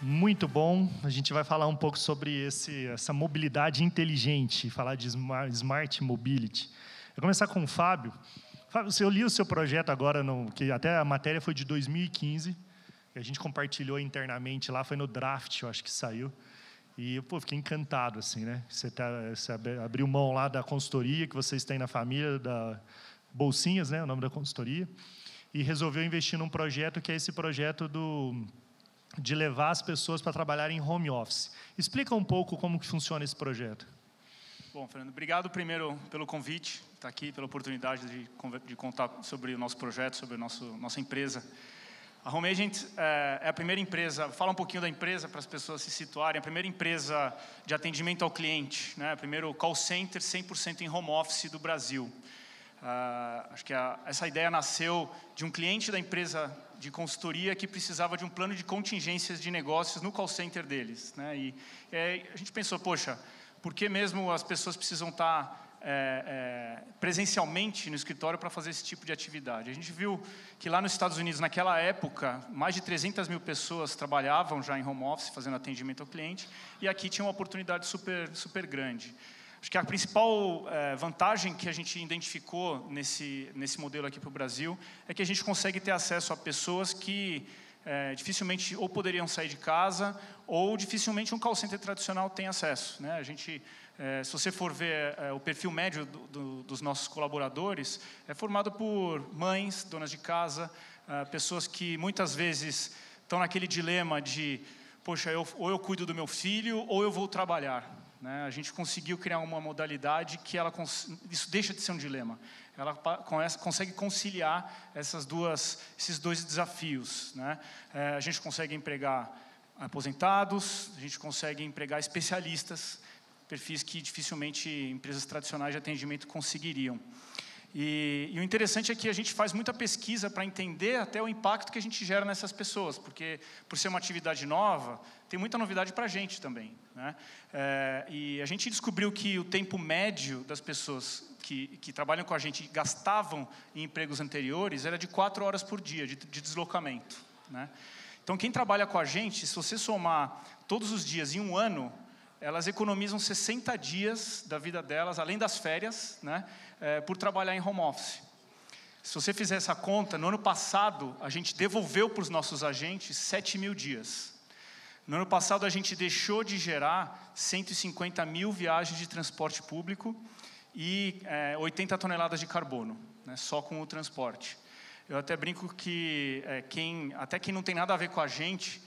Muito bom. A gente vai falar um pouco sobre essa mobilidade inteligente, falar de smart mobility. Vou começar com o Fábio. Fábio, eu li o seu projeto agora, que até a matéria foi de 2015, que a gente compartilhou internamente lá, foi no draft, eu acho que saiu. E, pô, fiquei encantado, assim, né? Você abriu mão lá da consultoria que vocês têm na família, da Bolsinhas, né? O nome da consultoria. E resolveu investir num projeto que é esse projeto de levar as pessoas para trabalhar em home office. Explica um pouco como que funciona esse projeto. Bom, Fernando, obrigado primeiro pelo convite, estar aqui, pela oportunidade de contar sobre o nosso projeto, sobre a nossa empresa. A Home Agent é a primeira empresa, fala um pouquinho da empresa para as pessoas se situarem, a primeira empresa de atendimento ao cliente, né? O primeiro call center 100% em home office do Brasil. Acho que essa ideia nasceu de um cliente da empresa de consultoria que precisava de um plano de contingências de negócios no call center deles, né? E a gente pensou, poxa, por que mesmo as pessoas precisam estar presencialmente no escritório para fazer esse tipo de atividade? A gente viu que lá nos Estados Unidos, naquela época, mais de 300 mil pessoas trabalhavam já em home office, fazendo atendimento ao cliente, e aqui tinha uma oportunidade super grande. Acho que a principal vantagem que a gente identificou nesse modelo aqui para o Brasil é que a gente consegue ter acesso a pessoas que dificilmente ou poderiam sair de casa ou dificilmente um call center tradicional tem acesso, né? A gente, se você for ver o perfil médio dos nossos colaboradores, é formado por mães, donas de casa, pessoas que muitas vezes estão naquele dilema de, poxa, ou eu cuido do meu filho ou eu vou trabalhar, né? A gente conseguiu criar uma modalidade que isso deixa de ser um dilema. Ela consegue conciliar esses dois desafios, né? A gente consegue empregar aposentados, a gente consegue empregar especialistas, perfis que dificilmente empresas tradicionais de atendimento conseguiriam. E o interessante é que a gente faz muita pesquisa para entender até o impacto que a gente gera nessas pessoas, porque, por ser uma atividade nova, tem muita novidade para a gente também, né? E a gente descobriu que o tempo médio das pessoas que trabalham com a gente e gastavam em empregos anteriores era de 4 horas por dia de deslocamento, né? Então, quem trabalha com a gente, se você somar todos os dias em um ano, elas economizam 60 dias da vida delas, além das férias, né, por trabalhar em home office. Se você fizer essa conta, no ano passado, a gente devolveu para os nossos agentes 7 mil dias. No ano passado, a gente deixou de gerar 150 mil viagens de transporte público e 80 toneladas de carbono, né, só com o transporte. Eu até brinco que até quem não tem nada a ver com a gente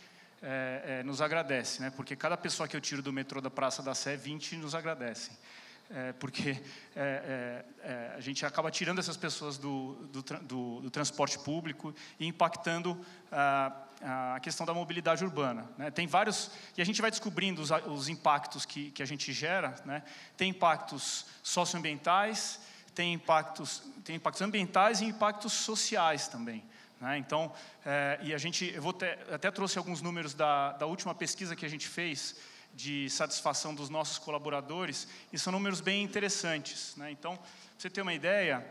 nos agradece, né? Porque cada pessoa que eu tiro do metrô da Praça da Sé, 20 nos agradecem. Porque a gente acaba tirando essas pessoas do transporte público e impactando a questão da mobilidade urbana, né? Tem vários, e a gente vai descobrindo os impactos que a gente gera, né? Tem impactos socioambientais, tem impactos ambientais e impactos sociais também, né? Então, eu até trouxe alguns números da última pesquisa que a gente fez de satisfação dos nossos colaboradores, e são números bem interessantes, né? Então, para você ter uma ideia,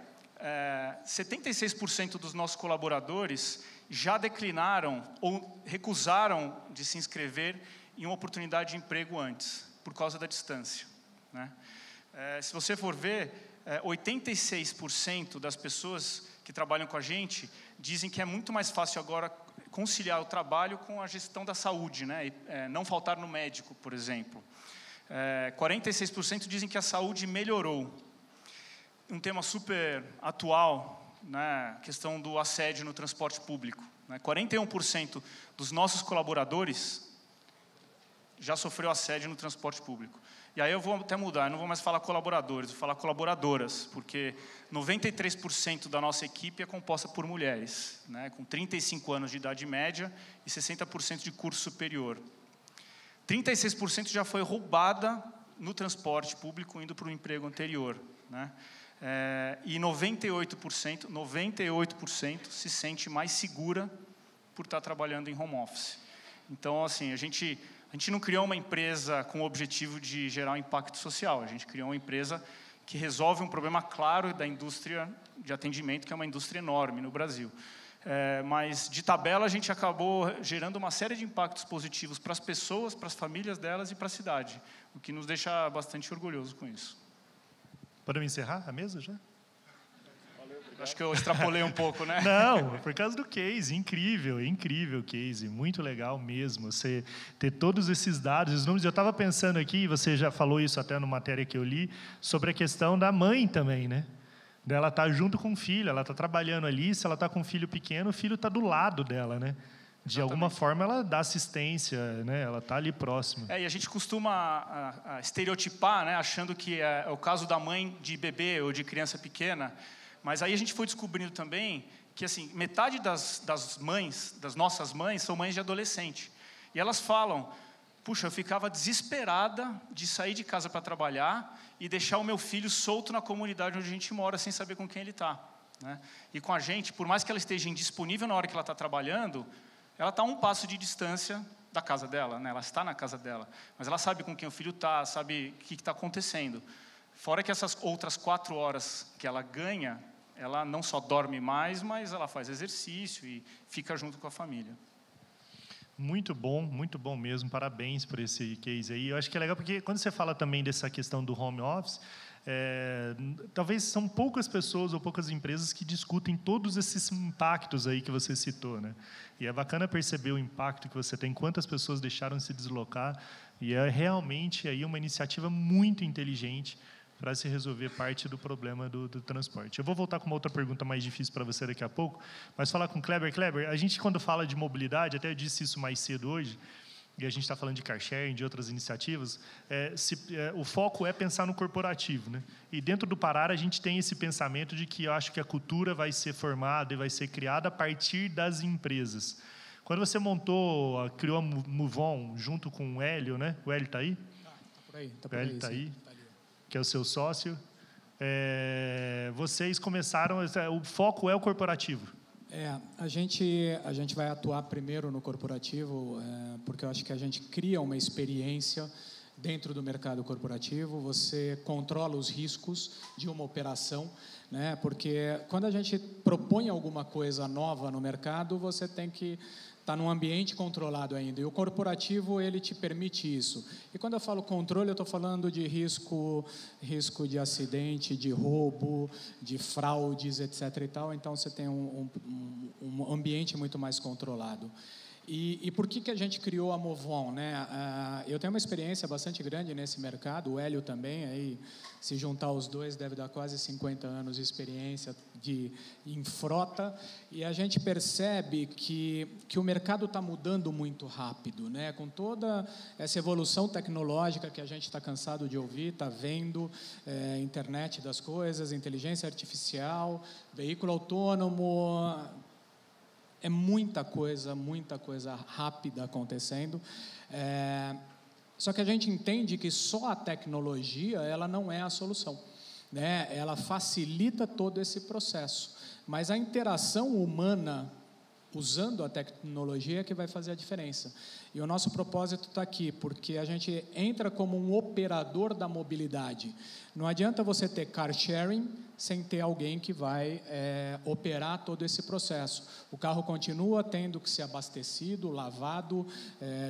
76% dos nossos colaboradores já declinaram ou recusaram de se inscrever em uma oportunidade de emprego antes, por causa da distância, né? Se você for ver, 86% das pessoas que trabalham com a gente dizem que é muito mais fácil agora conciliar o trabalho com a gestão da saúde, né? Não faltar no médico, por exemplo. 46% dizem que a saúde melhorou. Um tema super atual, né? A questão do assédio no transporte público, né? 41% dos nossos colaboradores já sofreu assédio no transporte público. E aí eu vou até mudar, eu não vou mais falar colaboradores, vou falar colaboradoras, porque 93% da nossa equipe é composta por mulheres, né, com 35 anos de idade média e 60% de curso superior. 36% já foi roubada no transporte público indo para o emprego anterior, né? E 98% se sente mais segura por estar trabalhando em home office. Então, assim, a gente não criou uma empresa com o objetivo de gerar um impacto social. A gente criou uma empresa que resolve um problema claro da indústria de atendimento, que é uma indústria enorme no Brasil. Mas, de tabela, a gente acabou gerando uma série de impactos positivos para as pessoas, para as famílias delas e para a cidade, o que nos deixa bastante orgulhoso com isso. Podemos encerrar a mesa já? Acho que eu extrapolei um pouco, né? Não, por causa do case, incrível case, muito legal mesmo, você ter todos esses dados, os números. Eu estava pensando aqui, você já falou isso até na matéria que eu li, sobre a questão da mãe também, né? Ela está junto com o filho, ela está trabalhando ali, se ela está com um filho pequeno, o filho está do lado dela, né? De alguma forma, ela dá assistência, né? Ela está ali próxima. E a gente costuma estereotipar, né? Achando que é o caso da mãe de bebê ou de criança pequena. Mas aí a gente foi descobrindo também que, assim, metade das mães, das nossas mães, são mães de adolescente. E elas falam, puxa, eu ficava desesperada de sair de casa para trabalhar e deixar o meu filho solto na comunidade onde a gente mora, sem saber com quem ele está, né? E com a gente, por mais que ela esteja indisponível na hora que ela está trabalhando, ela está a um passo de distância da casa dela, né? Ela está na casa dela, mas ela sabe com quem o filho está, sabe o que está acontecendo. Fora que essas outras 4 horas que ela ganha, ela não só dorme mais, mas ela faz exercício e fica junto com a família. Muito bom mesmo. Parabéns por esse case aí. Eu acho que é legal porque quando você fala também dessa questão do home office, talvez são poucas pessoas ou poucas empresas que discutem todos esses impactos aí que você citou, né? E é bacana perceber o impacto que você tem, quantas pessoas deixaram de se deslocar, e é realmente aí uma iniciativa muito inteligente para se resolver parte do problema do transporte. Eu vou voltar com uma outra pergunta mais difícil para você daqui a pouco, mas falar com o Kleber. Kleber, a gente, quando fala de mobilidade, até eu disse isso mais cedo hoje, e a gente está falando de car sharing, de outras iniciativas, o foco é pensar no corporativo, né? E dentro do Parar, a gente tem esse pensamento de que eu acho que a cultura vai ser formada e vai ser criada a partir das empresas. Quando você criou a MoveOn junto com o Hélio, né? O Hélio está aí? Está por aí. O Hélio está aí, que é o seu sócio. Vocês começaram, o foco é o corporativo. A gente vai atuar primeiro no corporativo, porque eu acho que a gente cria uma experiência dentro do mercado corporativo, você controla os riscos de uma operação, né? Porque quando a gente propõe alguma coisa nova no mercado, você tem que estar num ambiente controlado ainda, e o corporativo, ele te permite isso. E quando eu falo controle, eu estou falando de risco de acidente, de roubo, de fraudes, etc. e tal, então você tem um ambiente muito mais controlado. E por que a gente criou a MoveOn, né? Eu tenho uma experiência bastante grande nesse mercado, o Hélio também, aí, se juntar os dois, deve dar quase 50 anos de experiência em frota, e a gente percebe que o mercado está mudando muito rápido, né? Com toda essa evolução tecnológica que a gente está cansado de ouvir, está vendo, internet das coisas, inteligência artificial, veículo autônomo. É muita coisa rápida acontecendo. Só que a gente entende que só a tecnologia, ela não é a solução, né? Ela facilita todo esse processo. Mas a interação humana, usando a tecnologia, é que vai fazer a diferença. E o nosso propósito está aqui, porque a gente entra como um operador da mobilidade. Não adianta você ter car sharing sem ter alguém que vai operar todo esse processo. O carro continua tendo que ser abastecido, lavado,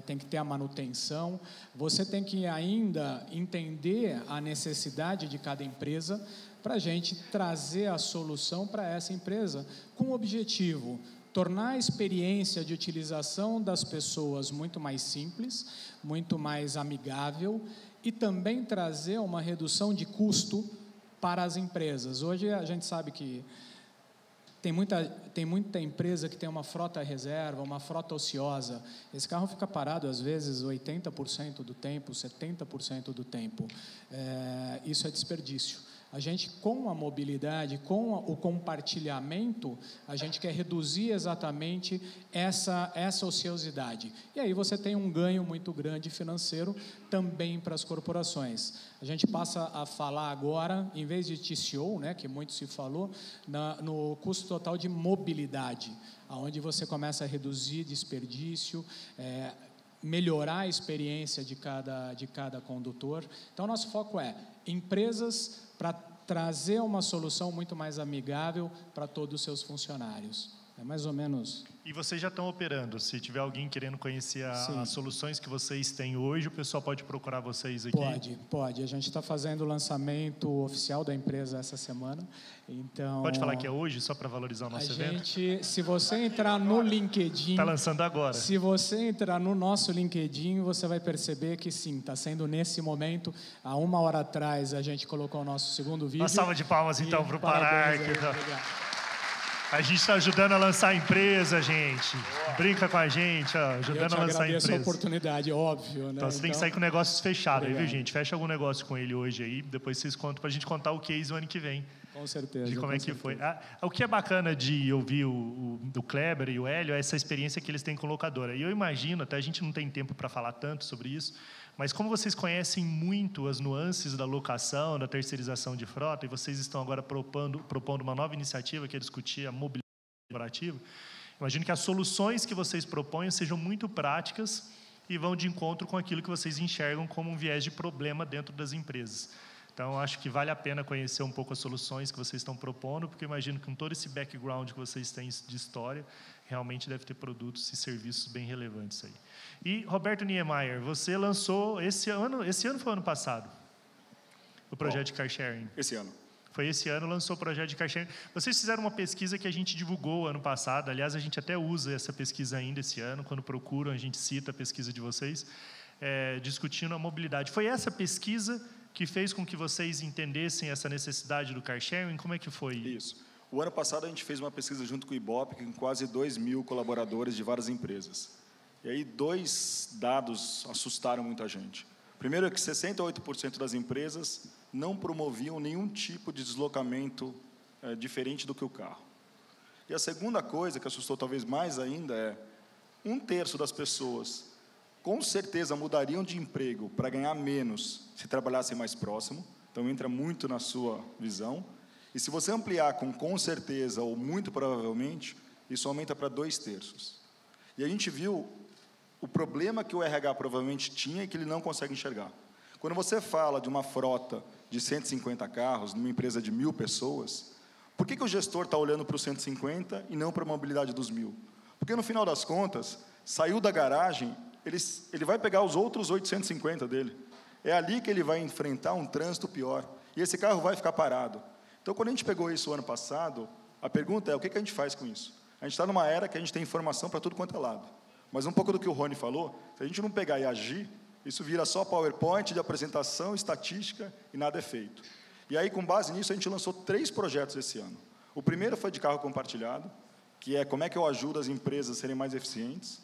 tem que ter a manutenção. Você tem que ainda entender a necessidade de cada empresa para a gente trazer a solução para essa empresa com o objetivo tornar a experiência de utilização das pessoas muito mais simples, muito mais amigável, e também trazer uma redução de custo para as empresas. Hoje a gente sabe que tem muita empresa que tem uma frota reserva, uma frota ociosa. Esse carro fica parado, às vezes, 80% do tempo, 70% do tempo. Isso é desperdício. A gente, com a mobilidade, com o compartilhamento, a gente quer reduzir exatamente essa ociosidade. E aí você tem um ganho muito grande financeiro também para as corporações. A gente passa a falar agora, em vez de TCO, né, que muito se falou, no custo total de mobilidade, onde você começa a reduzir desperdício, melhorar a experiência de cada condutor. Então, nosso foco é empresas para trazer uma solução muito mais amigável para todos os seus funcionários. É mais ou menos... E vocês já estão operando. Se tiver alguém querendo conhecer as soluções que vocês têm hoje, o pessoal pode procurar vocês aqui? Pode. A gente está fazendo o lançamento oficial da empresa essa semana. Então, pode falar que é hoje, só para valorizar o nosso evento? Se você entrar no LinkedIn... Está lançando agora. Se você entrar no nosso LinkedIn, você vai perceber que sim, está sendo nesse momento. Há 1 hora atrás, a gente colocou o nosso segundo vídeo. Uma salva de palmas, então, para o Parark. Obrigado. A gente está ajudando a lançar a empresa, gente. Brinca com a gente, ó, ajudando a lançar a empresa. Eu te agradeço a oportunidade, óbvio. Né? Então, você tem que sair com negócios fechados aí, viu, Obrigado. gente? Fecha algum negócio com ele hoje aí, depois vocês contam para a gente contar o case o ano que vem. Com certeza. De como é que foi. O que é bacana de ouvir do Kleber e o Hélio é essa experiência que eles têm com locadora. E eu imagino, até a gente não tem tempo para falar tanto sobre isso, mas como vocês conhecem muito as nuances da locação, da terceirização de frota, e vocês estão agora propondo uma nova iniciativa que é discutir a mobilidade corporativa, imagino que as soluções que vocês propõem sejam muito práticas e vão de encontro com aquilo que vocês enxergam como um viés de problema dentro das empresas. Então, acho que vale a pena conhecer um pouco as soluções que vocês estão propondo, porque eu imagino que com todo esse background que vocês têm de história, realmente deve ter produtos e serviços bem relevantes aí. E, Roberto Niemeyer, você lançou esse ano foi o ano passado, o projeto de car sharing? Esse ano. Foi esse ano, lançou o projeto de car sharing. Vocês fizeram uma pesquisa que a gente divulgou ano passado, aliás, a gente até usa essa pesquisa ainda esse ano, quando procuram, a gente cita a pesquisa de vocês, discutindo a mobilidade. Foi essa pesquisa que fez com que vocês entendessem essa necessidade do car sharing? Como é que foi? Isso. O ano passado a gente fez uma pesquisa junto com o Ibope, com quase 2.000 colaboradores de várias empresas. E aí 2 dados assustaram muita gente. Primeiro é que 68% das empresas não promoviam nenhum tipo de deslocamento diferente do que o carro. E a segunda coisa que assustou talvez mais ainda é 1/3 das pessoas com certeza mudariam de emprego para ganhar menos se trabalhassem mais próximo. Então entra muito na sua visão. E se você ampliar com certeza ou muito provavelmente, isso aumenta para 2/3. E a gente viu o problema que o RH provavelmente tinha e que ele não consegue enxergar. Quando você fala de uma frota de 150 carros, numa empresa de 1.000 pessoas, por que o gestor está olhando para os 150 e não para a mobilidade dos 1.000? Porque, no final das contas, saiu da garagem, ele vai pegar os outros 850 dele. É ali que ele vai enfrentar um trânsito pior. E esse carro vai ficar parado. Então, quando a gente pegou isso o ano passado, a pergunta é, o que a gente faz com isso? A gente está numa era que a gente tem informação para tudo quanto é lado. Mas um pouco do que o Rony falou, se a gente não pegar e agir, isso vira só PowerPoint de apresentação, estatística, e nada é feito. E aí, com base nisso, a gente lançou 3 projetos esse ano. O primeiro foi de carro compartilhado, que é como é que eu ajudo as empresas a serem mais eficientes.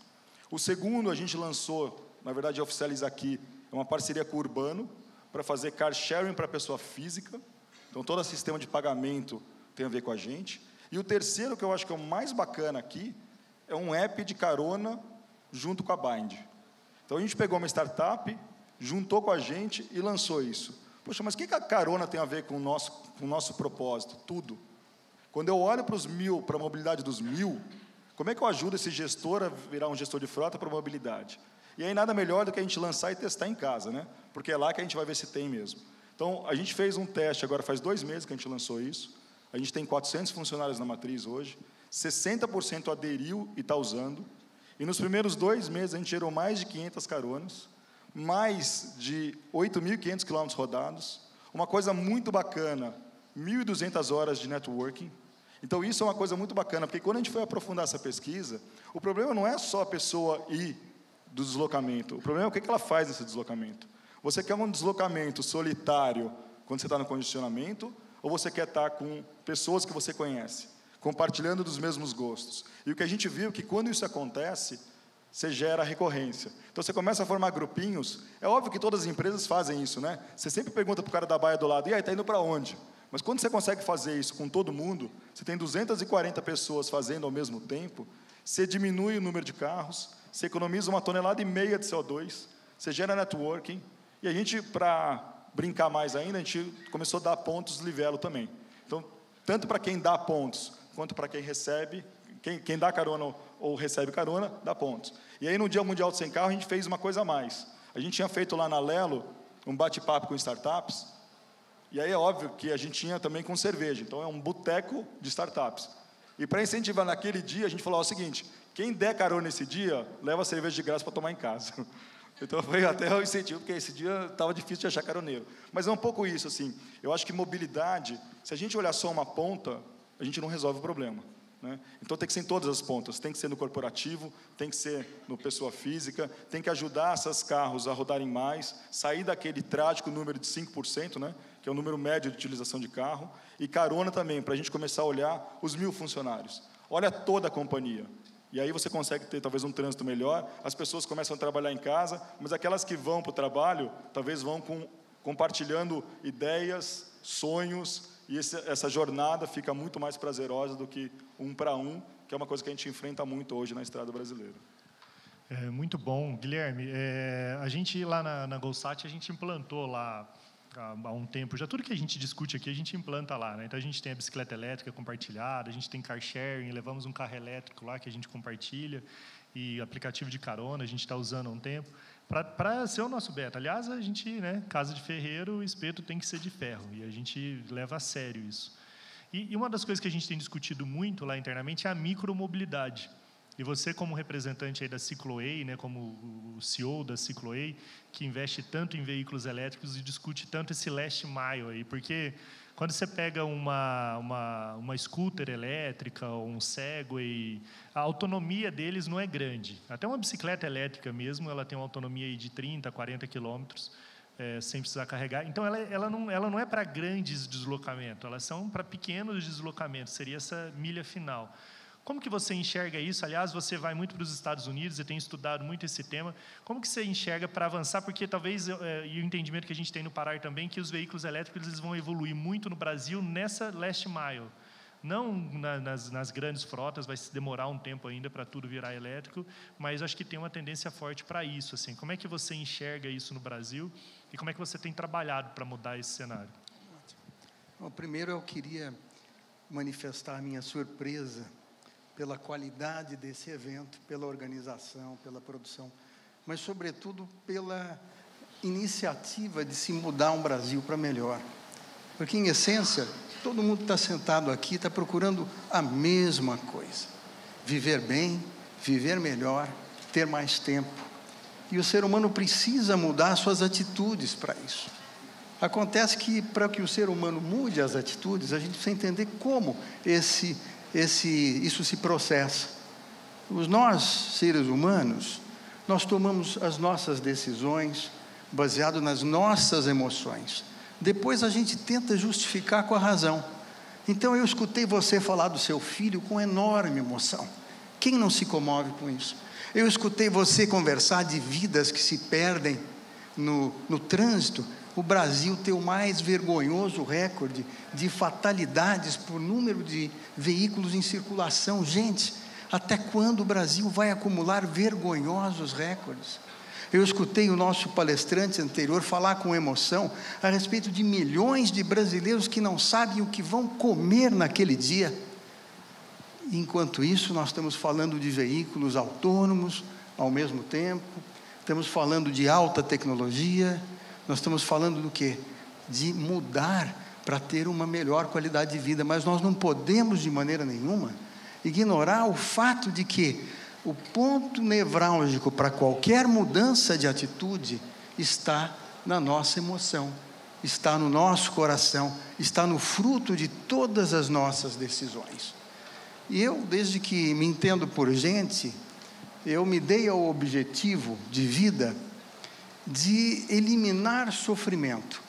O segundo, a gente lançou, na verdade, oficializa aqui, é uma parceria com o Urbano, para fazer car sharing para a pessoa física. Então, todo o sistema de pagamento tem a ver com a gente. E o terceiro, que eu acho que é o mais bacana aqui, é um app de carona junto com a Bind. Então, a gente pegou uma startup, juntou com a gente e lançou isso. Poxa, mas o que a carona tem a ver com o nosso propósito? Tudo. Quando eu olho para os 1.000, para a mobilidade dos 1.000, como é que eu ajudo esse gestor a virar um gestor de frota para a mobilidade? E aí, nada melhor do que a gente lançar e testar em casa, né? Porque é lá que a gente vai ver se tem mesmo. Então, a gente fez um teste, agora faz 2 meses que a gente lançou isso. A gente tem 400 funcionários na matriz hoje. 60% aderiu e está usando. E nos primeiros 2 meses, a gente gerou mais de 500 caronas, mais de 8.500 quilômetros rodados. Uma coisa muito bacana, 1.200 horas de networking. Então, isso é uma coisa muito bacana, porque quando a gente foi aprofundar essa pesquisa, o problema não é só a pessoa ir do deslocamento, o problema é o que ela faz nesse deslocamento. Você quer um deslocamento solitário quando você está no condicionamento, ou você quer estar com pessoas que você conhece, compartilhando dos mesmos gostos? E o que a gente viu é que quando isso acontece, você gera recorrência. Então, você começa a formar grupinhos. É óbvio que todas as empresas fazem isso, né? Você sempre pergunta para o cara da baia do lado, e aí, está indo para onde? Mas quando você consegue fazer isso com todo mundo, você tem 240 pessoas fazendo ao mesmo tempo, você diminui o número de carros, você economiza 1,5 tonelada de CO2, você gera networking, e a gente, para brincar mais ainda, a gente começou a dar pontos de livelo também. Então, tanto para quem dá pontos, quanto para quem recebe, quem dá carona ou recebe carona, dá pontos. E aí, no Dia Mundial do Sem Carro, a gente fez uma coisa a mais. A gente tinha feito lá na Lelo um bate-papo com startups, e aí é óbvio que a gente tinha também com cerveja. Então, é um boteco de startups. E para incentivar naquele dia, a gente falou o seguinte: quem der carona nesse dia, leva cerveja de graça para tomar em casa. Então foi até o incentivo, porque esse dia estava difícil de achar caroneiro. Mas é um pouco isso, assim. Eu acho que mobilidade, se a gente olhar só uma ponta, a gente não resolve o problema, né? Então tem que ser em todas as pontas, tem que ser no corporativo, tem que ser no pessoa física, tem que ajudar esses carros a rodarem mais, sair daquele trágico número de 5%, né, que é o número médio de utilização de carro, e carona também, para a gente começar a olhar os 1.000 funcionários. Olha toda a companhia. E aí você consegue ter talvez um trânsito melhor, as pessoas começam a trabalhar em casa, mas aquelas que vão para o trabalho, talvez vão compartilhando ideias, sonhos, e essa jornada fica muito mais prazerosa do que um para um, que é uma coisa que a gente enfrenta muito hoje na estrada brasileira. Muito bom. Guilherme, a gente lá na Golsat, a gente implantou lá há um tempo, já tudo que a gente discute aqui, a gente implanta lá, né? Então, a gente tem a bicicleta elétrica compartilhada, a gente tem car sharing, levamos um carro elétrico lá que a gente compartilha, e aplicativo de carona, a gente está usando há um tempo, para ser o nosso beta. Aliás, a gente, né, casa de ferreiro, o espeto tem que ser de ferro, e a gente leva a sério isso. E uma das coisas que a gente tem discutido muito lá internamente é a micromobilidade. E você, como representante aí da Cicloei, né, como o CEO da Cicloei, que investe tanto em veículos elétricos e discute tanto esse last mile aí, porque quando você pega uma scooter elétrica ou um Segway, a autonomia deles não é grande. Até uma bicicleta elétrica mesmo, ela tem uma autonomia aí de 30, 40 quilômetros, sem precisar carregar. Então, ela não é para grandes deslocamentos, elas são para pequenos deslocamentos, seria essa milha final. Como que você enxerga isso? Aliás, você vai muito para os Estados Unidos e tem estudado muito esse tema. Como que você enxerga para avançar? Porque talvez, e o entendimento que a gente tem no Pará também, que os veículos elétricos eles vão evoluir muito no Brasil nessa last mile. Não nas grandes frotas, vai se demorar um tempo ainda para tudo virar elétrico, mas acho que tem uma tendência forte para isso. Assim. Como é que você enxerga isso no Brasil e como é que você tem trabalhado para mudar esse cenário? Bom, primeiro eu queria manifestar a minha surpresa pela qualidade desse evento, pela organização, pela produção, mas, sobretudo, pela iniciativa de se mudar um Brasil para melhor. Porque, em essência, todo mundo que está sentado aqui está procurando a mesma coisa: viver bem, viver melhor, ter mais tempo. E o ser humano precisa mudar suas atitudes para isso. Acontece que, para que o ser humano mude as atitudes, a gente precisa entender como isso se processa. Nós, seres humanos, nós tomamos as nossas decisões baseado nas nossas emoções. Depois a gente tenta justificar com a razão. Então eu escutei você falar do seu filho com enorme emoção. Quem não se comove com isso? Eu escutei você conversar de vidas que se perdem no trânsito. O Brasil tem o mais vergonhoso recorde de fatalidades por número de veículos em circulação. Gente, até quando o Brasil vai acumular vergonhosos recordes? Eu escutei o nosso palestrante anterior falar com emoção a respeito de milhões de brasileiros que não sabem o que vão comer naquele dia. Enquanto isso, nós estamos falando de veículos autônomos ao mesmo tempo, estamos falando de alta tecnologia. Nós estamos falando do quê? De mudar para ter uma melhor qualidade de vida, mas nós não podemos, de maneira nenhuma, ignorar o fato de que o ponto nevrálgico para qualquer mudança de atitude está na nossa emoção, está no nosso coração, está no fruto de todas as nossas decisões. E eu, desde que me entendo por gente, eu me dei ao objetivo de vida de eliminar sofrimento.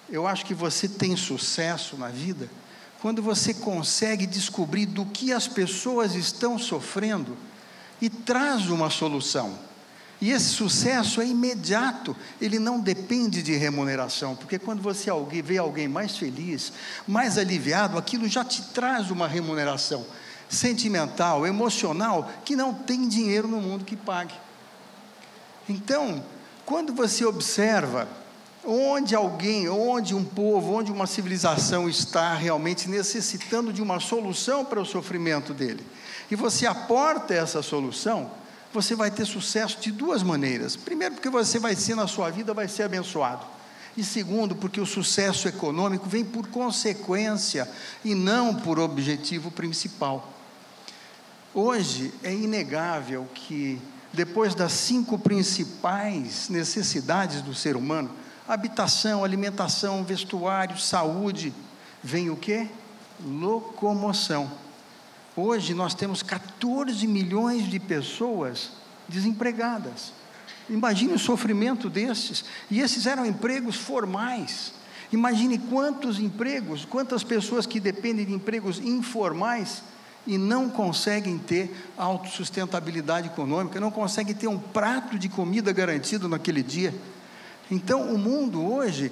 Eu acho que você tem sucesso na vida quando você consegue descobrir do que as pessoas estão sofrendo e traz uma solução. E esse sucesso é imediato, ele não depende de remuneração, porque quando você vê alguém mais feliz, mais aliviado, aquilo já te traz uma remuneração sentimental, emocional, que não tem dinheiro no mundo que pague. Então, quando você observa onde um povo, onde uma civilização está realmente necessitando de uma solução para o sofrimento dele, e você aporta essa solução, você vai ter sucesso de duas maneiras. Primeiro, porque você vai ser, na sua vida, vai ser abençoado. E segundo, porque o sucesso econômico vem por consequência e não por objetivo principal. Hoje é inegável que, depois das 5 principais necessidades do ser humano, habitação, alimentação, vestuário, saúde, vem o quê? Locomoção. Hoje nós temos 14 milhões de pessoas desempregadas. Imagine o sofrimento desses. E esses eram empregos formais. Imagine quantos empregos, quantas pessoas que dependem de empregos informais e não conseguem ter autossustentabilidade econômica, não conseguem ter um prato de comida garantido naquele dia. Então, o mundo hoje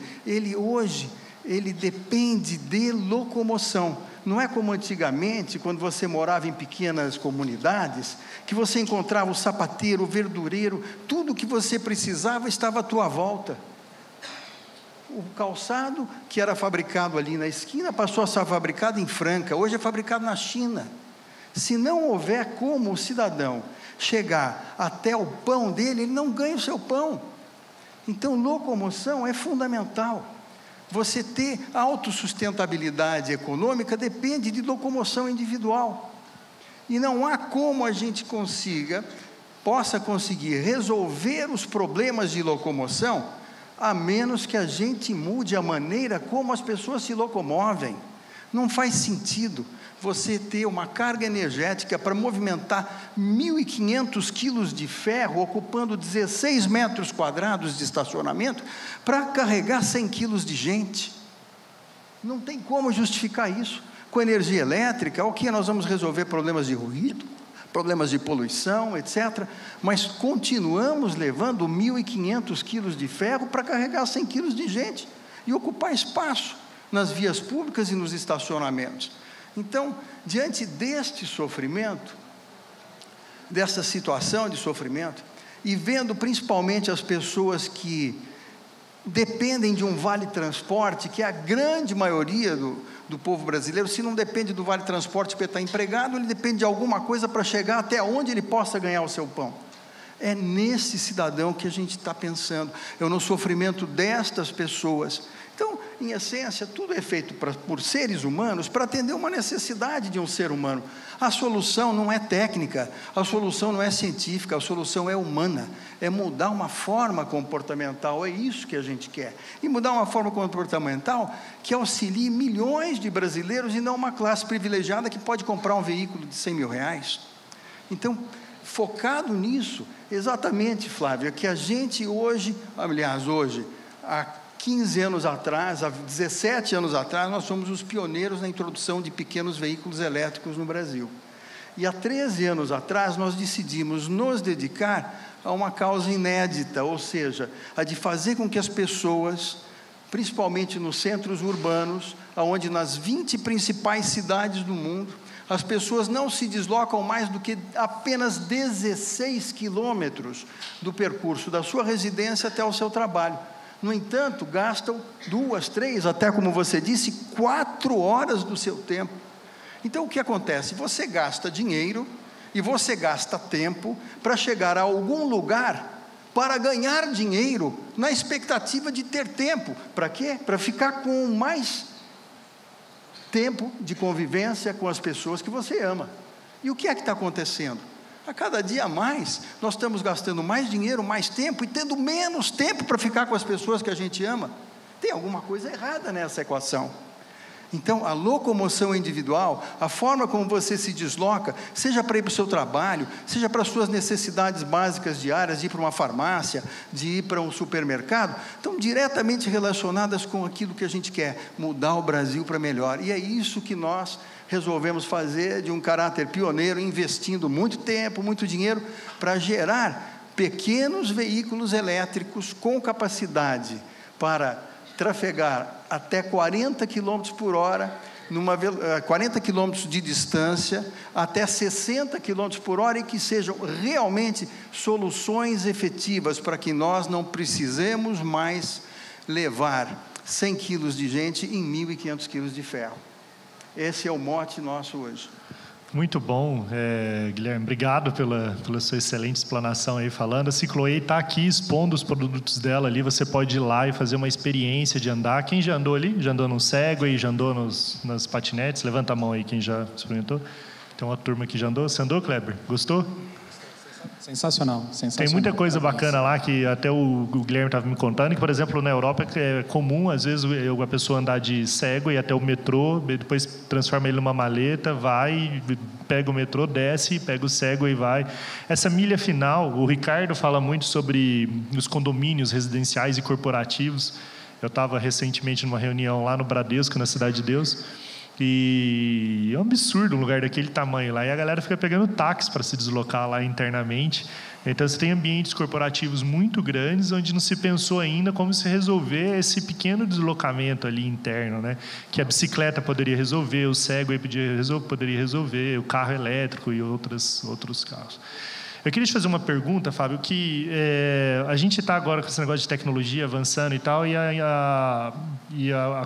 ele depende de locomoção. Não é como antigamente, quando você morava em pequenas comunidades, que você encontrava o sapateiro, o verdureiro, tudo que você precisava estava à tua volta. O calçado que era fabricado ali na esquina passou a ser fabricado em Franca, hoje é fabricado na China. Se não houver como o cidadão chegar até o pão dele, ele não ganha o seu pão. Então, locomoção é fundamental. Você ter autossustentabilidade econômica depende de locomoção individual. E não há como a gente possa conseguir resolver os problemas de locomoção, a menos que a gente mude a maneira como as pessoas se locomovem. Não faz sentido você ter uma carga energética para movimentar 1.500 quilos de ferro, ocupando 16 metros quadrados de estacionamento, para carregar 100 quilos de gente. Não tem como justificar isso. Com energia elétrica, ok, nós vamos resolver problemas de ruído, problemas de poluição, etc. Mas continuamos levando 1.500 quilos de ferro para carregar 100 quilos de gente e ocupar espaço nas vias públicas e nos estacionamentos. Então, diante deste sofrimento, dessa situação de sofrimento, e vendo principalmente as pessoas que dependem de um vale-transporte, que é a grande maioria do povo brasileiro, se não depende do vale-transporte porque está empregado, ele depende de alguma coisa para chegar até onde ele possa ganhar o seu pão. É nesse cidadão que a gente está pensando, é no sofrimento destas pessoas. Então, em essência, tudo é feito por seres humanos para atender uma necessidade de um ser humano. A solução não é técnica, a solução não é científica, a solução é humana, é mudar uma forma comportamental, é isso que a gente quer. E mudar uma forma comportamental que auxilie milhões de brasileiros e não uma classe privilegiada que pode comprar um veículo de 100 mil reais. Então, focado nisso, exatamente, Flávia, que a gente hoje, há 15 anos atrás, há 17 anos atrás, nós somos os pioneiros na introdução de pequenos veículos elétricos no Brasil. E há 13 anos atrás, nós decidimos nos dedicar a uma causa inédita, ou seja, a de fazer com que as pessoas, principalmente nos centros urbanos, onde nas 20 principais cidades do mundo, as pessoas não se deslocam mais do que apenas 16 quilômetros do percurso da sua residência até o seu trabalho. No entanto, gastam 2, 3, até como você disse, 4 horas do seu tempo. Então, o que acontece? Você gasta dinheiro e você gasta tempo para chegar a algum lugar para ganhar dinheiro na expectativa de ter tempo. Para quê? Para ficar com mais tempo de convivência com as pessoas que você ama. E o que é que está acontecendo? A cada dia mais, nós estamos gastando mais dinheiro, mais tempo e tendo menos tempo para ficar com as pessoas que a gente ama. Tem alguma coisa errada nessa equação. Então, a locomoção individual, a forma como você se desloca, seja para ir para o seu trabalho, seja para as suas necessidades básicas diárias, de ir para uma farmácia, de ir para um supermercado, estão diretamente relacionadas com aquilo que a gente quer, mudar o Brasil para melhor. E é isso que nós resolvemos fazer de um caráter pioneiro, investindo muito tempo, muito dinheiro, para gerar pequenos veículos elétricos com capacidade para trafegar até 40 km por hora, 40 km de distância, até 60 km por hora, e que sejam realmente soluções efetivas para que nós não precisemos mais levar 100 quilos de gente em 1.500 quilos de ferro. Esse é o mote nosso hoje. Muito bom, Guilherme, obrigado pela sua excelente explanação aí falando. A Cicloei está aqui expondo os produtos dela ali, você pode ir lá e fazer uma experiência de andar. Quem já andou ali? Já andou no Segway, já andou nas patinetes? Levanta a mão aí quem já experimentou. Tem uma turma que já andou. Você andou, Kleber? Gostou? Sensacional, sensacional. Tem muita coisa bacana lá, que até o Guilherme estava me contando, que, por exemplo, na Europa é comum, às vezes, a pessoa andar de cego e ir até o metrô, depois transforma ele numa maleta, vai, pega o metrô, desce, pega o cego e vai. Essa milha final, o Ricardo fala muito sobre os condomínios residenciais e corporativos. Eu estava recentemente numa reunião lá no Bradesco, na Cidade de Deus, e é um absurdo um lugar daquele tamanho lá. E a galera fica pegando táxi para se deslocar lá internamente. Então, você tem ambientes corporativos muito grandes, onde não se pensou ainda como se resolver esse pequeno deslocamento ali interno, né? Que a bicicleta poderia resolver, o cego aí poderia resolver, o carro elétrico e outros carros. Eu queria te fazer uma pergunta, Fábio, que a gente está agora com esse negócio de tecnologia avançando e tal, e a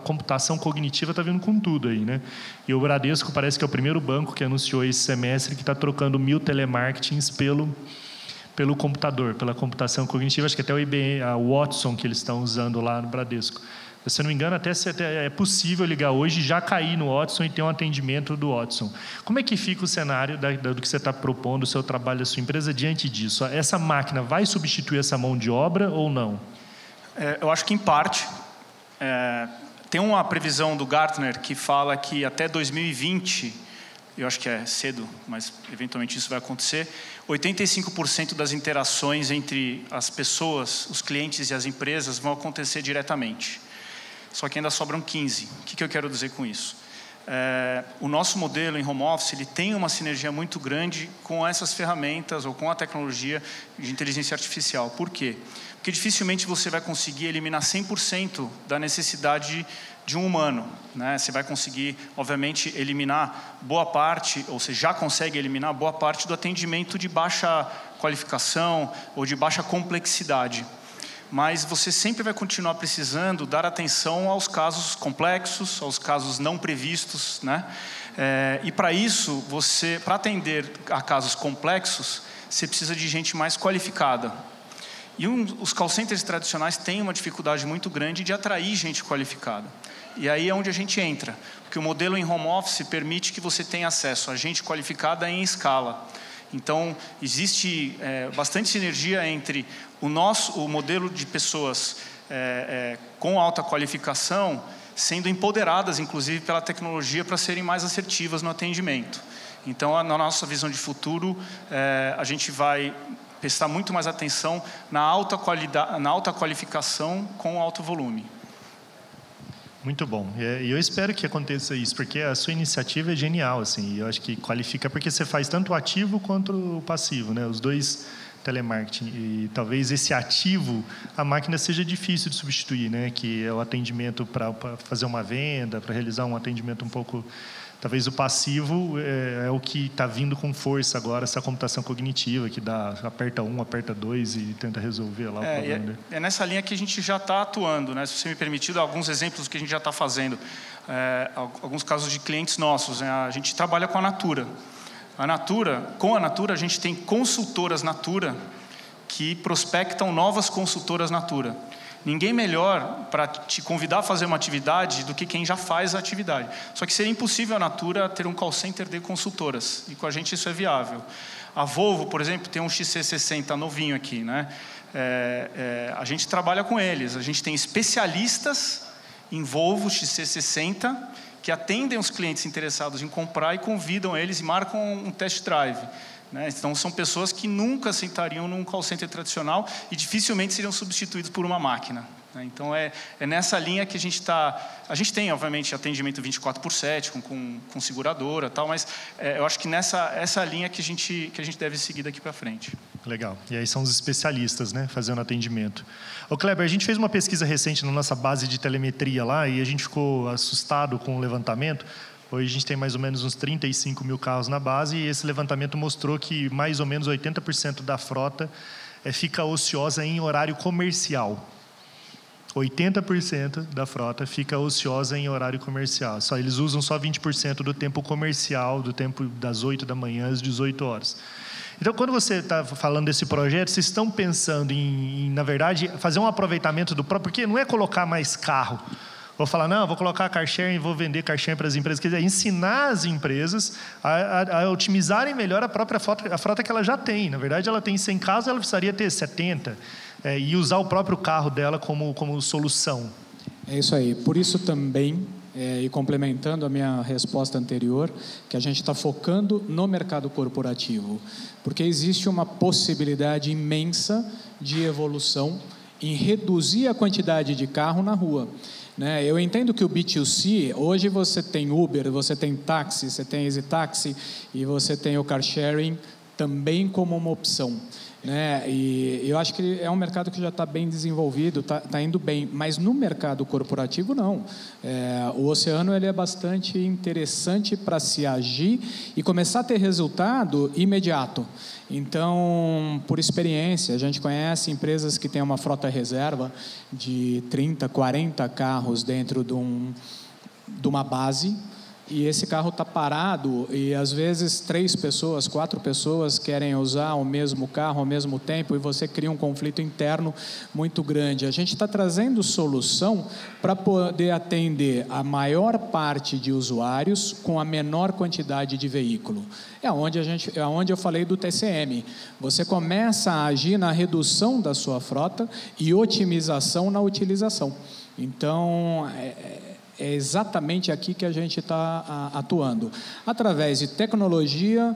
computação cognitiva está vindo com tudo aí, né? E o Bradesco parece que é o primeiro banco que anunciou esse semestre que está trocando 1000 telemarketings pelo computador, pela computação cognitiva. Acho que até o IBM, a Watson, que eles estão usando lá no Bradesco. Se eu não me engano, até é possível ligar hoje, já cair no Watson e ter um atendimento do Watson. Como é que fica o cenário do que você está propondo, o seu trabalho, da sua empresa, diante disso? Essa máquina vai substituir essa mão de obra ou não? Eu acho que, em parte. Tem uma previsão do Gartner que fala que até 2020, eu acho que é cedo, mas eventualmente isso vai acontecer, 85% das interações entre as pessoas, os clientes e as empresas vão acontecer diretamente. Só que ainda sobram 15. O que eu quero dizer com isso? O nosso modelo em home office, ele tem uma sinergia muito grande com essas ferramentas ou com a tecnologia de inteligência artificial. Por quê? Porque dificilmente você vai conseguir eliminar 100% da necessidade de um humano, né? Você vai conseguir, obviamente, eliminar boa parte, ou você já consegue eliminar boa parte do atendimento de baixa qualificação ou de baixa complexidade. Mas você sempre vai continuar precisando dar atenção aos casos complexos, aos casos não previstos, né? E para isso, para atender a casos complexos, você precisa de gente mais qualificada. E os call centers tradicionais têm uma dificuldade muito grande de atrair gente qualificada. E aí é onde a gente entra, porque o modelo em home office permite que você tenha acesso a gente qualificada em escala. Então, existe bastante sinergia entre o modelo de pessoas com alta qualificação sendo empoderadas, inclusive, pela tecnologia para serem mais assertivas no atendimento. Então, na nossa visão de futuro, a gente vai prestar muito mais atenção na alta qualificação com alto volume. Muito bom. E eu espero que aconteça isso, porque a sua iniciativa é genial, assim. Eu acho que qualifica, porque você faz tanto o ativo quanto o passivo, né? Os dois telemarketing. E talvez esse ativo, a máquina seja difícil de substituir, né? Que é o atendimento para fazer uma venda, para realizar um atendimento um pouco... Talvez o passivo é o que está vindo com força agora, essa computação cognitiva, que aperta 1, aperta 2 e tenta resolver lá o problema. É nessa linha que a gente já está atuando, né? Se você me permitir, alguns exemplos que a gente já está fazendo. Alguns casos de clientes nossos, né? A gente trabalha com a Natura. Com a Natura, a gente tem consultoras Natura que prospectam novas consultoras Natura. Ninguém melhor para te convidar a fazer uma atividade do que quem já faz a atividade. Só que seria impossível a Natura ter um call center de consultoras. E com a gente isso é viável. A Volvo, por exemplo, tem um XC60 novinho aqui, né? A gente trabalha com eles. A gente tem especialistas em Volvo XC60 que atendem os clientes interessados em comprar e convidam eles e marcam um test drive. Então, são pessoas que nunca sentariam num call center tradicional e dificilmente seriam substituídos por uma máquina. Então, é nessa linha que a gente está... A gente tem, obviamente, atendimento 24/7 com seguradora, tal, mas eu acho que essa linha que a gente deve seguir daqui para frente. Legal. E aí são os especialistas, né, fazendo atendimento. Ô, Kleber, a gente fez uma pesquisa recente na nossa base de telemetria lá e a gente ficou assustado com o levantamento. Hoje a gente tem mais ou menos uns 35 mil carros na base e esse levantamento mostrou que mais ou menos 80% da frota fica ociosa em horário comercial. 80% da frota fica ociosa em horário comercial. Eles usam só 20% do tempo comercial, do tempo das 8 da manhã às 18 horas. Então, quando você está falando desse projeto, vocês estão pensando em, na verdade, fazer um aproveitamento do próprio... Porque não é colocar mais carro. Vou falar, não, vou colocar car sharing e vou vender car sharing para as empresas. Quer dizer, ensinar as empresas a otimizarem melhor a própria frota que ela já tem. Na verdade, ela tem 100 carros, ela precisaria ter 70. E usar o próprio carro dela como solução. É isso aí. Por isso também, e complementando a minha resposta anterior, que a gente está focando no mercado corporativo. Porque existe uma possibilidade imensa de evolução em reduzir a quantidade de carro na rua. Eu entendo que o B2C, hoje você tem Uber, você tem táxi, você tem EasyTaxi e você tem o car sharing também como uma opção. E eu acho que é um mercado que já está bem desenvolvido, está indo bem, mas no mercado corporativo não. O oceano ele é bastante interessante para se agir e começar a ter resultado imediato. Então, por experiência, a gente conhece empresas que têm uma frota reserva de 30, 40 carros dentro de uma base, e esse carro está parado e às vezes 3 pessoas, 4 pessoas querem usar o mesmo carro ao mesmo tempo e você cria um conflito interno muito grande. A gente está trazendo solução para poder atender a maior parte de usuários com a menor quantidade de veículo. É onde eu falei do TCM. Você começa a agir na redução da sua frota e otimização na utilização. Então, é exatamente aqui que a gente está atuando. Através de tecnologia,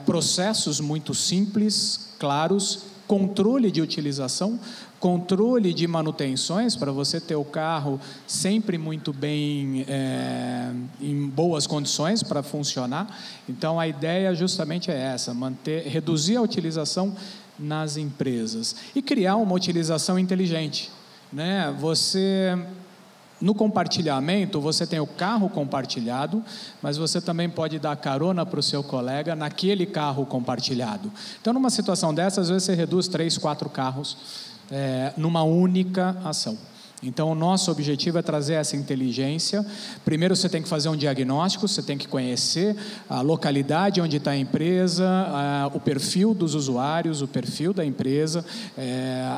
processos muito simples, claros, controle de utilização, controle de manutenções, para você ter o carro sempre muito bem, em boas condições para funcionar. Então, a ideia justamente é essa, reduzir a utilização nas empresas e criar uma utilização inteligente. No compartilhamento, você tem o carro compartilhado, mas você também pode dar carona para o seu colega naquele carro compartilhado. Então, numa situação dessa, às vezes você reduz 3, 4 carros numa única ação. Então, o nosso objetivo é trazer essa inteligência. Primeiro, você tem que fazer um diagnóstico, você tem que conhecer a localidade onde está a empresa, o perfil dos usuários, o perfil da empresa,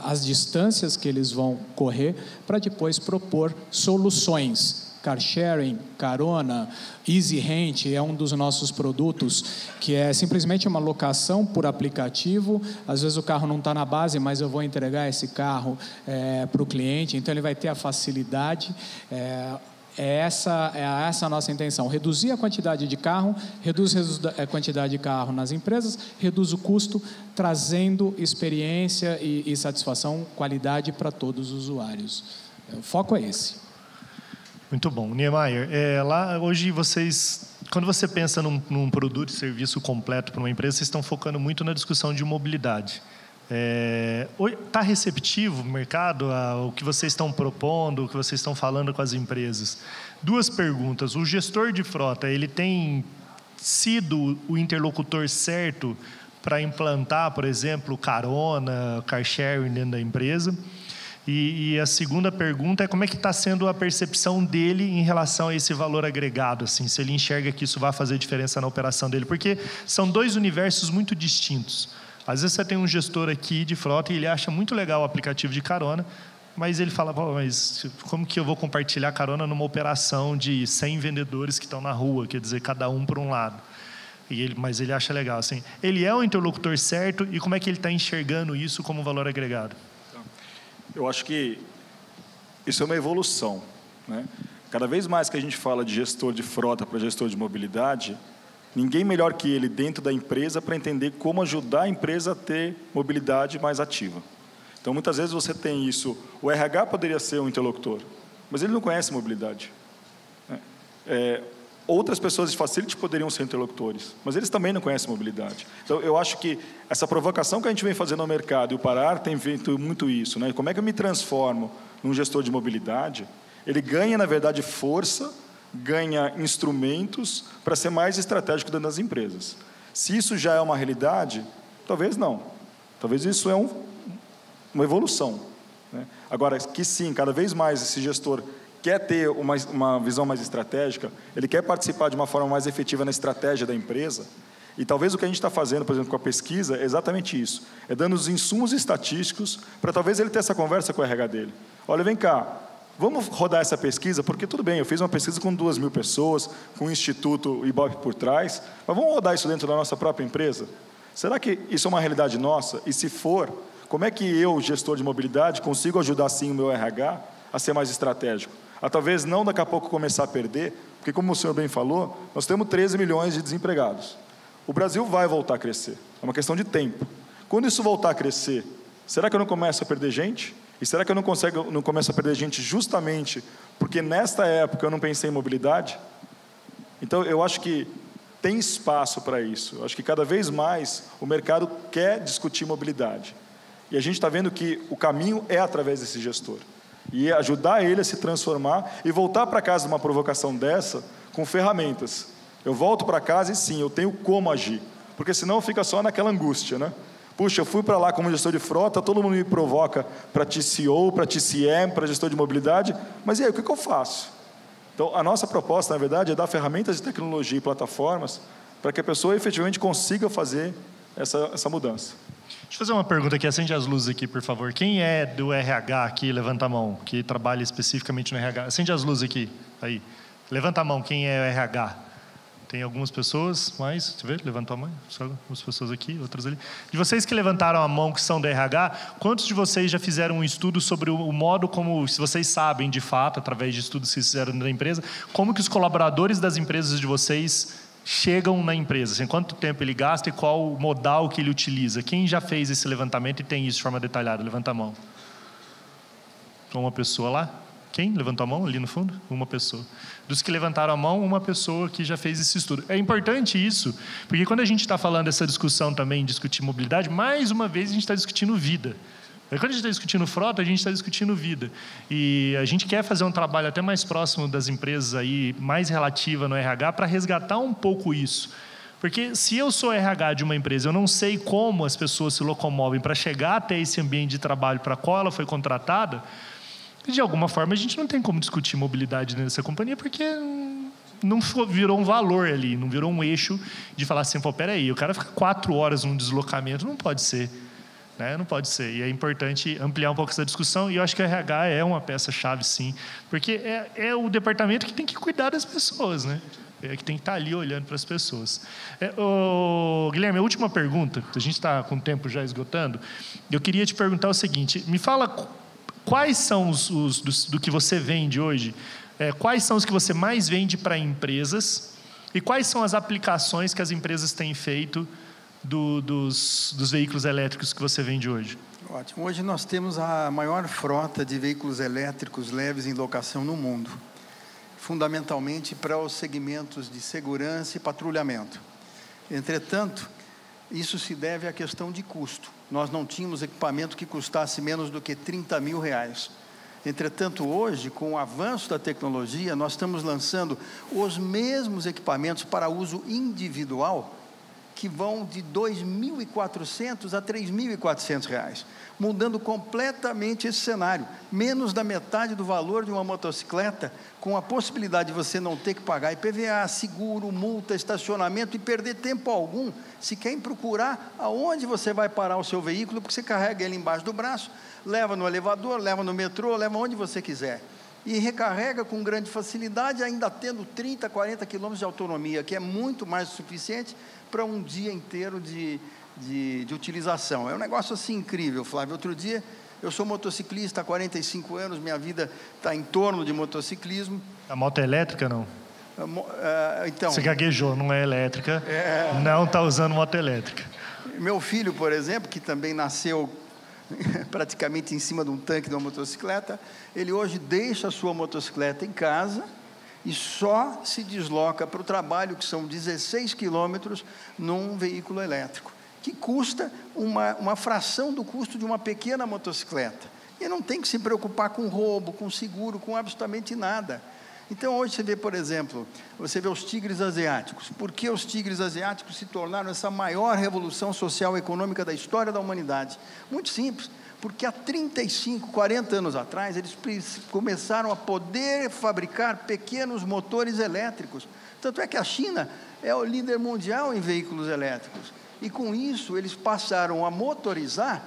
as distâncias que eles vão correr, para depois propor soluções. Car sharing, carona, Easy Rent é um dos nossos produtos, que é simplesmente uma locação por aplicativo. Às vezes o carro não está na base, mas eu vou entregar esse carro para o cliente, então ele vai ter a facilidade. Essa a nossa intenção, reduzir a quantidade de carro, reduz a quantidade de carro nas empresas, reduz o custo, trazendo experiência e satisfação, qualidade para todos os usuários. O foco é esse. Muito bom. Niemeyer, lá hoje quando você pensa num produto e serviço completo para uma empresa, vocês estão focando muito na discussão de mobilidade. Está receptivo o mercado ao que vocês estão propondo, o que vocês estão falando com as empresas? 2 perguntas. O gestor de frota, ele tem sido o interlocutor certo para implantar, por exemplo, carona, car sharing dentro da empresa? E a segunda pergunta é como é que está sendo a percepção dele em relação a esse valor agregado, assim, se ele enxerga que isso vai fazer diferença na operação dele, porque são 2 universos muito distintos. Às vezes você tem um gestor aqui de frota e ele acha muito legal o aplicativo de carona, mas ele fala, mas como que eu vou compartilhar carona numa operação de 100 vendedores que estão na rua, quer dizer, cada um por um lado. Mas ele acha legal, assim. Ele é o interlocutor certo e como é que ele está enxergando isso como valor agregado? Eu acho que isso é uma evolução, Cada vez mais que a gente fala de gestor de frota para gestor de mobilidade, ninguém melhor que ele dentro da empresa para entender como ajudar a empresa a ter mobilidade mais ativa. Então, muitas vezes você tem isso, o RH poderia ser um interlocutor, mas ele não conhece mobilidade. Outras pessoas de facility poderiam ser interlocutores, mas eles também não conhecem mobilidade. Então, eu acho que essa provocação que a gente vem fazendo no mercado, e o Parar tem feito muito isso, Como é que eu me transformo num gestor de mobilidade? Ele ganha, na verdade, força, ganha instrumentos para ser mais estratégico dentro das empresas. Se isso já é uma realidade, talvez não. Talvez isso é uma evolução. Agora, que sim, cada vez mais esse gestor quer ter uma visão mais estratégica, ele quer participar de uma forma mais efetiva na estratégia da empresa, e talvez o que a gente está fazendo, por exemplo, com a pesquisa, é exatamente isso, dando os insumos estatísticos para talvez ele ter essa conversa com o RH dele. Olha, vem cá, Vamos rodar essa pesquisa, porque tudo bem, eu fiz uma pesquisa com 2.000 pessoas, com o Instituto Ibope por trás, mas vamos rodar isso dentro da nossa própria empresa? Será que isso é uma realidade nossa? E se for, como é que eu, gestor de mobilidade, consigo ajudar sim o meu RH a ser mais estratégico? A talvez não daqui a pouco começar a perder, porque como o senhor bem falou, nós temos 13 milhões de desempregados. O Brasil vai voltar a crescer, é uma questão de tempo. Quando isso voltar a crescer, será que eu não começo a perder gente? E será que eu não começo a perder gente justamente porque nesta época eu não pensei em mobilidade? Então, eu acho que tem espaço para isso. Eu acho que cada vez mais o mercado quer discutir mobilidade. E a gente está vendo que o caminho é através desse gestor. E ajudar ele a se transformar e voltar para casa de uma provocação dessa com ferramentas. Eu volto para casa e sim, eu tenho como agir. Porque senão fica só naquela angústia, né? Puxa, eu fui para lá como gestor de frota, todo mundo me provoca para TCO, para TCM, para gestor de mobilidade, mas e aí, o que eu faço? Então, a nossa proposta, na verdade, é dar ferramentas de tecnologia e plataformas para que a pessoa efetivamente consiga fazer essa mudança. Deixa eu fazer uma pergunta aqui, acende as luzes aqui, por favor. Quem é do RH aqui, levanta a mão, que trabalha especificamente no RH. Acende as luzes aqui, aí. Levanta a mão, quem é o RH? Tem algumas pessoas, mais, deixa eu ver, levantou a mão, só algumas pessoas aqui, outras ali. De vocês que levantaram a mão, que são da RH, quantos de vocês já fizeram um estudo sobre o modo como, se vocês sabem, de fato, através de estudos que vocês fizeram na empresa, como que os colaboradores das empresas de vocês chegam na empresa? Assim, quanto tempo ele gasta e qual o modal que ele utiliza? Quem já fez esse levantamento e tem isso de forma detalhada? Levanta a mão. Uma pessoa lá? Quem levantou a mão ali no fundo? Uma pessoa. Dos que levantaram a mão, uma pessoa que já fez esse estudo. É importante isso, porque quando a gente está falando essa discussão também, discutir mobilidade, mais uma vez a gente está discutindo vida. Quando a gente está discutindo frota, a gente está discutindo vida. E a gente quer fazer um trabalho até mais próximo das empresas, aí, mais relativa no RH, para resgatar um pouco isso. Porque se eu sou RH de uma empresa, eu não sei como as pessoas se locomovem para chegar até esse ambiente de trabalho para qual ela foi contratada, de alguma forma a gente não tem como discutir mobilidade nessa companhia, porque não virou um valor ali, não virou um eixo de falar assim, pô, peraí, o cara fica 4 horas num deslocamento, não pode ser. Né? Não pode ser. E é importante ampliar um pouco essa discussão, e eu acho que a RH é uma peça-chave, sim, porque é o departamento que tem que cuidar das pessoas, né? É que tem que estar ali olhando para as pessoas. Guilherme, a última pergunta, a gente está com o tempo já esgotando, eu queria te perguntar o seguinte, me fala quais são do que você vende hoje, quais são os que você mais vende para empresas e quais são as aplicações que as empresas têm feito dos veículos elétricos que você vende hoje? Ótimo. Hoje nós temos a maior frota de veículos elétricos leves em locação no mundo, fundamentalmente para os segmentos de segurança e patrulhamento. Entretanto, isso se deve à questão de custo. Nós não tínhamos equipamento que custasse menos do que R$30 mil. Entretanto, hoje, com o avanço da tecnologia, nós estamos lançando os mesmos equipamentos para uso individual, que vão de R$2.400 a R$3.400, mudando completamente esse cenário, menos da metade do valor de uma motocicleta, com a possibilidade de você não ter que pagar IPVA, seguro, multa, estacionamento e perder tempo algum, sequer em procurar aonde você vai parar o seu veículo, porque você carrega ele embaixo do braço, leva no elevador, leva no metrô, leva onde você quiser. E recarrega com grande facilidade, ainda tendo 30, 40 quilômetros de autonomia, que é muito mais do suficiente para um dia inteiro de utilização. É um negócio assim incrível, Flávio. Outro dia, eu sou motociclista há 45 anos, minha vida está em torno de motociclismo. A moto é elétrica, não? Então, você gaguejou, não é elétrica, não está usando moto elétrica. Meu filho, por exemplo, que também nasceu praticamente em cima de um tanque de uma motocicleta, ele hoje deixa a sua motocicleta em casa e só se desloca para o trabalho, que são 16 quilômetros, num veículo elétrico, que custa uma fração do custo de uma pequena motocicleta. E não tem que se preocupar com roubo, com seguro, com absolutamente nada. Então, hoje você vê, por exemplo, você vê os tigres asiáticos. Por que os tigres asiáticos se tornaram essa maior revolução social e econômica da história da humanidade? Muito simples. Porque há 35, 40 anos atrás, eles começaram a poder fabricar pequenos motores elétricos. Tanto é que a China é o líder mundial em veículos elétricos. E com isso, eles passaram a motorizar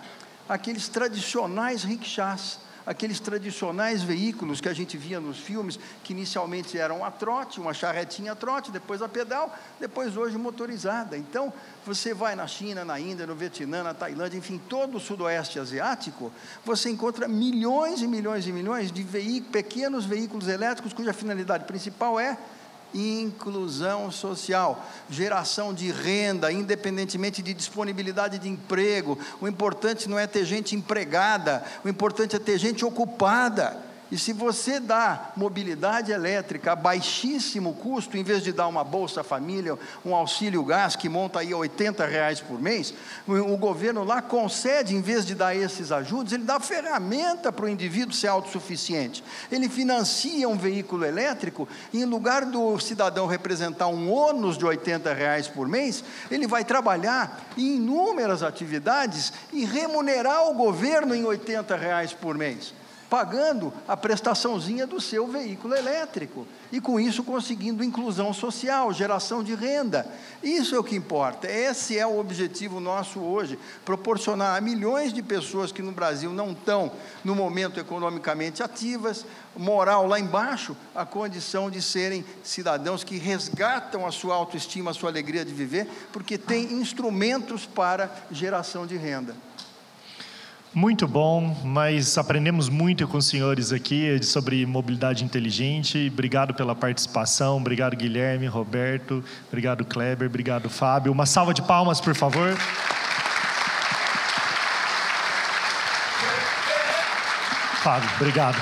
aqueles tradicionais rickshaws, aqueles tradicionais veículos que a gente via nos filmes, que inicialmente eram a trote, uma charretinha a trote, depois a pedal, depois hoje motorizada. Então, você vai na China, na Índia, no Vietnã, na Tailândia, enfim, todo o sudoeste asiático, você encontra milhões e milhões e milhões de pequenos veículos elétricos, cuja finalidade principal é inclusão social, geração de renda, independentemente de disponibilidade de emprego. O importante não é ter gente empregada, o importante é ter gente ocupada. E se você dá mobilidade elétrica a baixíssimo custo, em vez de dar uma Bolsa Família, um auxílio gás que monta aí R$80 por mês, o governo lá concede, em vez de dar esses ajudos, ele dá ferramenta para o indivíduo ser autossuficiente. Ele financia um veículo elétrico, e em lugar do cidadão representar um ônus de R$80 por mês, ele vai trabalhar em inúmeras atividades e remunerar o governo em R$80 por mês, pagando a prestaçãozinha do seu veículo elétrico, e com isso conseguindo inclusão social, geração de renda. Isso é o que importa, esse é o objetivo nosso hoje, proporcionar a milhões de pessoas que no Brasil não estão, no momento, economicamente ativas, moral lá embaixo, a condição de serem cidadãos que resgatam a sua autoestima, a sua alegria de viver, porque tem instrumentos para geração de renda. Muito bom, mas aprendemos muito com os senhores aqui sobre mobilidade inteligente. Obrigado pela participação, obrigado Guilherme, Roberto, obrigado Kleber, obrigado Fábio. Uma salva de palmas, por favor. Fábio, obrigado.